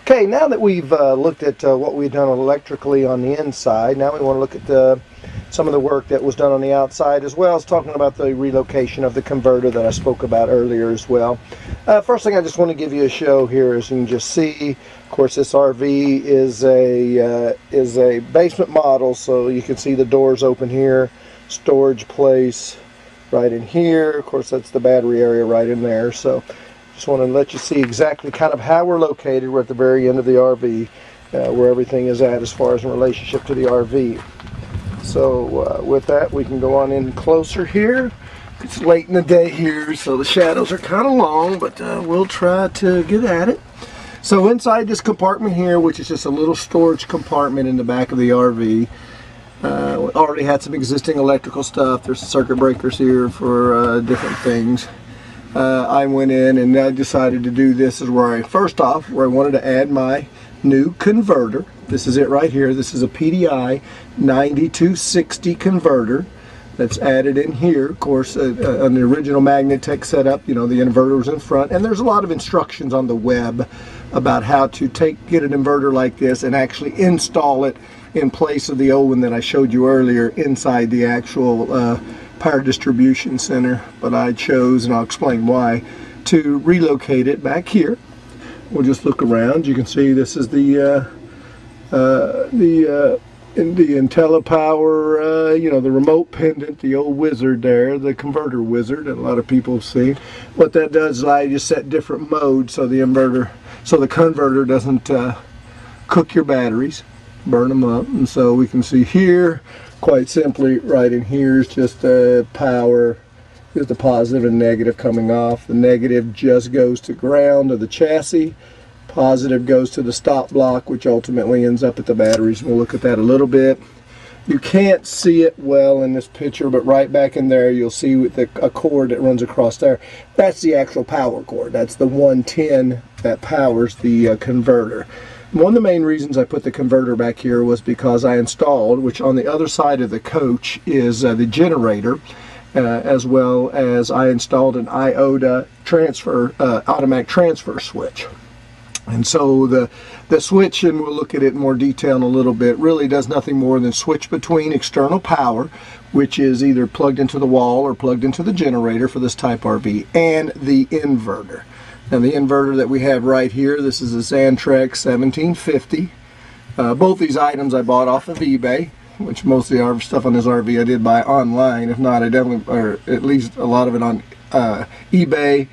Okay, now that we've looked at what we've done electrically on the inside, now we want to look at some of the work that was done on the outside, as well as talking about the relocation of the converter that I spoke about earlier as well. First thing I just want to give you a show here, as you can just see, of course this RV is a basement model, so you can see the doors open here, storage place right in here. Of course that's the battery area right in there. So just want to let you see exactly kind of how we're located. We're at the very end of the RV, where everything is at as far as in relationship to the RV. So with that, we can go on in closer here. It's late in the day here, so the shadows are kind of long, but we'll try to get at it. So inside this compartment here, which is just a little storage compartment in the back of the RV, we already had some existing electrical stuff. There's circuit breakers here for different things. I went in and I decided to do this is where I wanted to add my new converter. This is it right here. This is a PDI 9260 converter that's added in here. Of course, on the original Magnetech setup, you know, the inverter was in front, and there's a lot of instructions on the web about how to get an inverter like this and actually install it in place of the old one that I showed you earlier inside the actual power distribution center. But I chose, and I'll explain why, to relocate it back here. We'll just look around. You can see this is the IntelliPower, you know, the remote pendant, the old wizard there, the converter wizard that a lot of people have seen. What that does is allow you to set different modes so the converter doesn't cook your batteries, burn them up. And so we can see here, quite simply, right in here is just power. Here's the positive and negative coming off. The negative just goes to ground of the chassis. Positive goes to the stop block, which ultimately ends up at the batteries. We'll look at that a little bit. You can't see it well in this picture, but right back in there you'll see with a cord that runs across there. That's the actual power cord. That's the 110 that powers the converter. One of the main reasons I put the converter back here was because I installed, which on the other side of the coach is the generator, as well as I installed an Tioga automatic transfer switch. And so the switch, and we'll look at it in more detail in a little bit, really does nothing more than switch between external power, which is either plugged into the wall or plugged into the generator for this type RV, and the inverter. Now the inverter that we have right here, this is a Xantrex 1750. Both these items I bought off of eBay, which most of the stuff on this RV I did buy online. If not, I definitely, or at least a lot of it on eBay,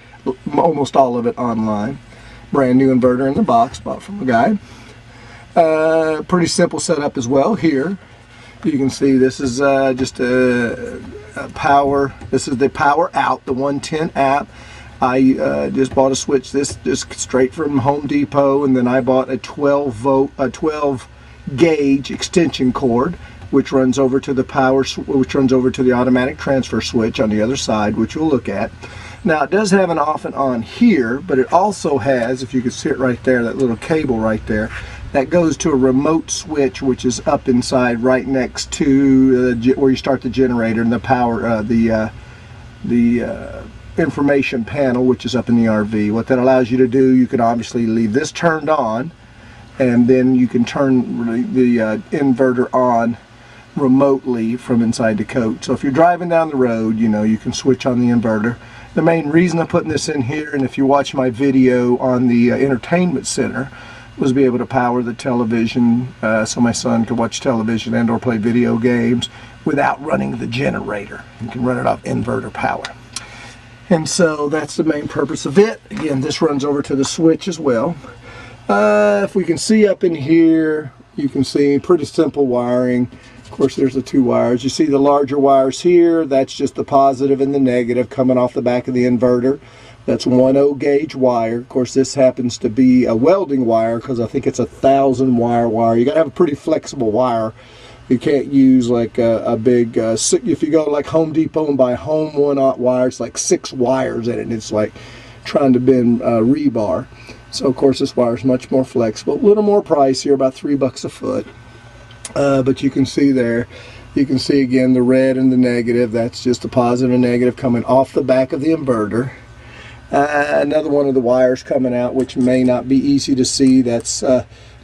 almost all of it online. Brand new inverter in the box, bought from a guy. Pretty simple setup as well here. You can see this is just a power. This is the power out, the 110 app. I just bought a switch, this just straight from Home Depot, and then I bought a 12 gauge extension cord, which runs over to the the automatic transfer switch on the other side, which we'll look at. Now it does have an off and on here, but it also has, if you can see it right there, that little cable right there, that goes to a remote switch, which is up inside right next to where you start the generator, and the power, the information panel, which is up in the RV. What that allows you to do, you can obviously leave this turned on, and then you can turn the inverter on remotely from inside the coach. So if you're driving down the road, you know, you can switch on the inverter. The main reason I'm putting this in here, and if you watch my video on the entertainment center, was to be able to power the television, so my son could watch television and or play video games without running the generator. You can run it off inverter power. And so that's the main purpose of it. Again, this runs over to the switch as well. If we can see up in here, you can see pretty simple wiring. Of course, there's the two wires. You see the larger wires here, that's just the positive and the negative coming off the back of the inverter. That's 1/0 gauge wire. Of course, this happens to be a welding wire because I think it's a 1,000 wire. You got to have a pretty flexible wire. You can't use like a big, if you go like Home Depot and buy Home 1/0 wire, it's like 6 wires in it, and it's like trying to bend rebar. So of course this wire is much more flexible, a little more pricier, about $3 a foot. But you can see there, you can see again the red and the negative. That's just the positive and negative coming off the back of the inverter. Another one of the wires coming out, which may not be easy to see, that's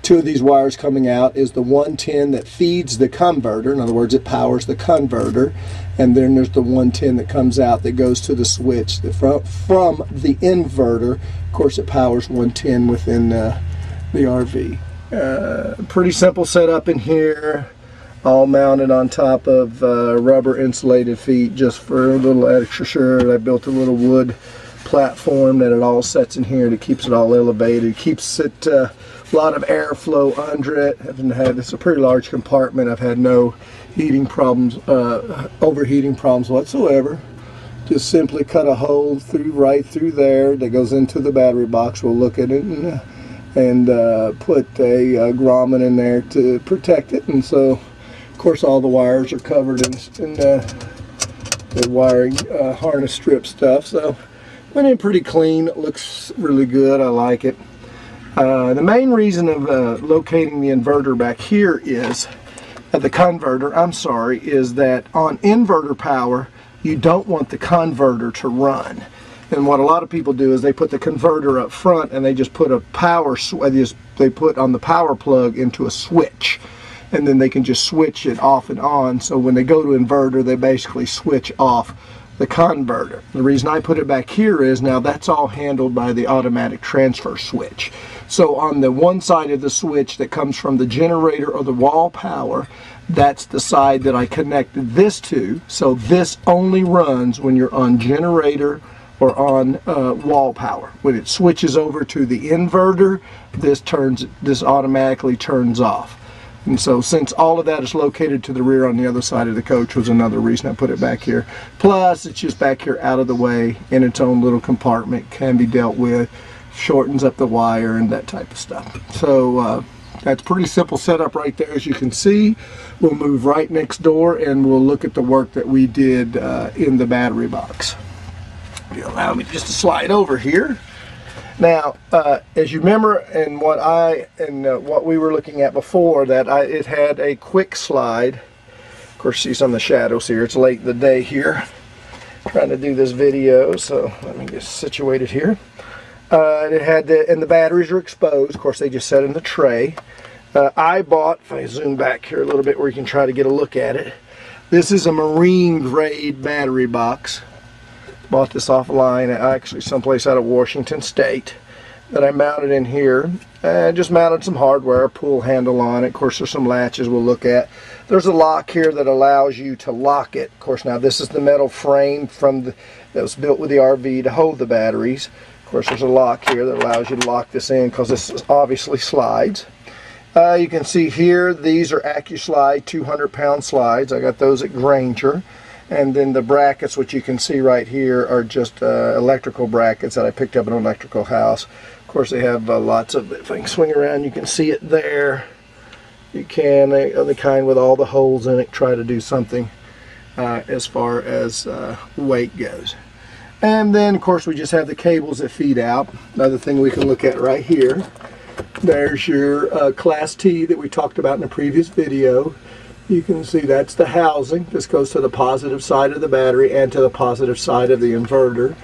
two of these wires coming out, is the 110 that feeds the converter. In other words, it powers the converter. And then there's the 110 that comes out that goes to the switch from the inverter. Of course, it powers 110 within the RV. Pretty simple setup in here, all mounted on top of rubber insulated feet just for a little extra sure. I built a little wood platform that it all sets in here that keeps it all elevated, keeps it a lot of airflow under it. It's a pretty large compartment. I've had no heating problems, overheating problems whatsoever. Just simply cut a hole right through there that goes into the battery box. We'll look at it and put a grommet in there to protect it. And so, of course, all the wires are covered in the wiring harness strip stuff. So went in pretty clean. It looks really good. I like it. The main reason of locating the inverter back here is the converter, is that on inverter power, you don't want the converter to run. And what a lot of people do is they put the converter up front and they just put a they put on the power plug into a switch, and then they can just switch it off and on. So when they go to inverter, they basically switch off the converter. The reason I put it back here is now that's all handled by the automatic transfer switch. So on the one side of the switch that comes from the generator or the wall power, that's the side that I connected this to. So this only runs when you're on generator or on wall power. When it switches over to the inverter, this automatically turns off. And so since all of that is located to the rear on the other side of the coach was another reason I put it back here. Plus, it's just back here out of the way in its own little compartment, can be dealt with, shortens up the wire and that type of stuff. So that's pretty simple setup right there. As you can see, we'll move right next door and we'll look at the work that we did in the battery box. If you allow me just to slide over here. Now, as you remember in what we were looking at before, that it had a quick slide. Of course, see some of the shadows here. It's late in the day here, trying to do this video, so let me get situated here. It had and the batteries are exposed. Of course, they just set in the tray. I bought, if I zoom back here a little bit where you can try to get a look at it, this is a marine grade battery box. Bought this offline, actually someplace out of Washington State, that I mounted in here. Just mounted some hardware, a pull handle on it. Of course, there's some latches we'll look at. There's a lock here that allows you to lock it. Of course, now this is the metal frame that was built with the RV to hold the batteries. Of course, there's a lock here that allows you to lock this in because this obviously slides. You can see here, these are AccuSlide 200-pound slides. I got those at Granger. And then the brackets, which you can see right here, are just electrical brackets that I picked up in an electrical house. Of course, they have lots of, if I can swing around, you can see it there. You can, the kind with all the holes in it, try to do something as far as weight goes. And then, of course, we just have the cables that feed out. Another thing we can look at right here. There's your Class T that we talked about in a previous video. You can see that's the housing. This goes to the positive side of the battery and to the positive side of the inverter.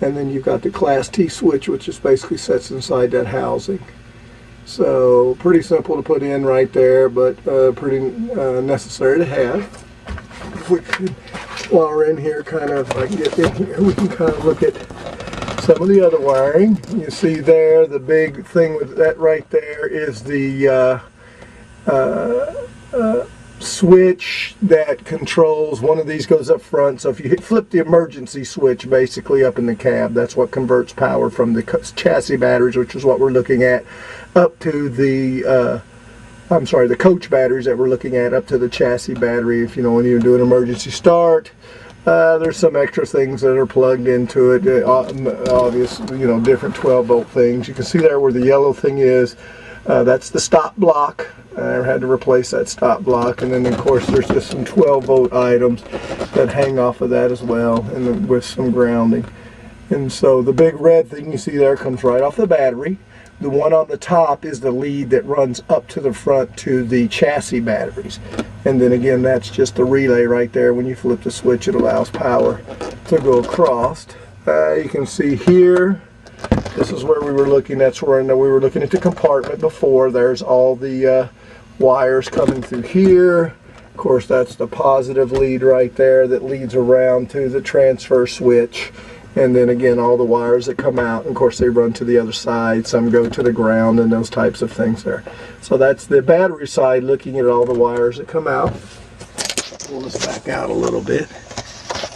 And then you've got the Class T switch, which just basically sits inside that housing. So pretty simple to put in right there, but pretty necessary to have. If we could, while we're in here, kind of, if I can get in here, we can kind of look at some of the other wiring. You see there, the big thing with that right there is the switch that controls, one of these goes up front, so if you flip the emergency switch basically up in the cab, that's what converts power from the chassis batteries, which is what we're looking at, up to the the coach batteries that we're looking at, up to the chassis battery. If you know, when you do an emergency start, there's some extra things that are plugged into it, obviously, you know, different 12-volt things. You can see there where the yellow thing is, that's the stop block. I had to replace that stop block, and then of course there's just some 12-volt items that hang off of that as well, and with some grounding. And so the big red thing you see there comes right off the battery. The one on the top is the lead that runs up to the front to the chassis batteries. And then again, that's just the relay right there. When you flip the switch, it allows power to go across. You can see here, this is where we were looking. That's where we were looking at the compartment before. There's all the wires coming through here. Of course, that's the positive lead right there that leads around to the transfer switch. And then again, all the wires that come out. And of course, they run to the other side. Some go to the ground and those types of things there. So that's the battery side, looking at all the wires that come out. Pull this back out a little bit.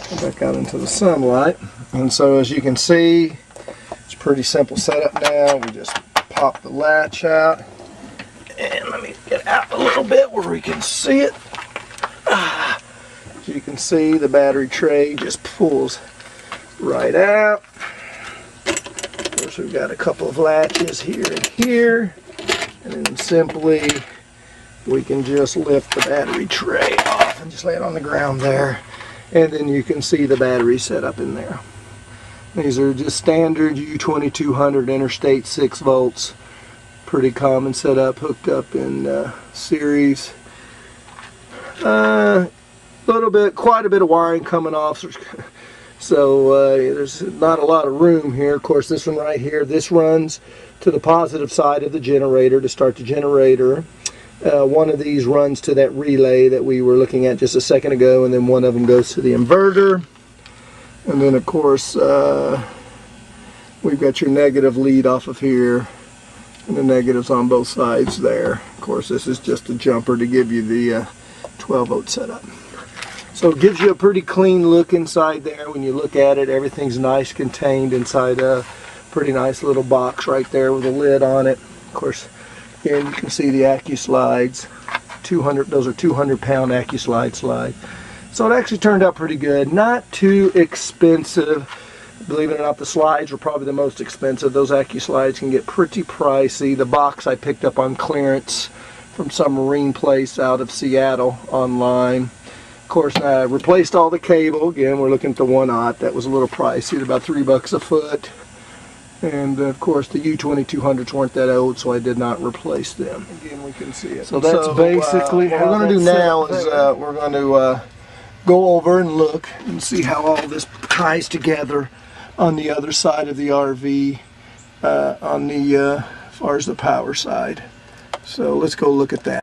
Go back out into the sunlight. And so as you can see, it's a pretty simple setup now. We just pop the latch out. And let me get out a little bit where we can see it. As you can see, the battery tray just pulls right out. Of course, we've got a couple of latches here and here. And then simply, we can just lift the battery tray off and just lay it on the ground there. And then you can see the battery set up in there. These are just standard U2200 interstate 6 volts. Pretty common setup, hooked up in series. Quite a bit of wiring coming off. So there's not a lot of room here. Of course, this one right here, this runs to the positive side of the generator to start the generator. One of these runs to that relay that we were looking at just a second ago, and then one of them goes to the inverter. And then of course we've got your negative lead off of here, and the negatives on both sides there. Of course, this is just a jumper to give you the 12 volt setup. So it gives you a pretty clean look inside there. When you look at it, everything's nice contained inside a pretty nice little box right there with a lid on it. Of course, here you can see the AccuSlides. 200, those are 200-pound AccuSlide slide. So it actually turned out pretty good. Not too expensive. Believe it or not, the slides were probably the most expensive. Those AccuSlides can get pretty pricey. The box I picked up on clearance from some marine place out of Seattle online. Of course, I replaced all the cable. Again, we're looking at the 1/0. That was a little pricey, about $3 a foot. And of course, the U2200s weren't that old, so I did not replace them. Again, we can see it. So that's basically what we're going to do now. Is we're going to go over and look and see how all this ties together on the other side of the RV, on the as far as the power side. So let's go look at that.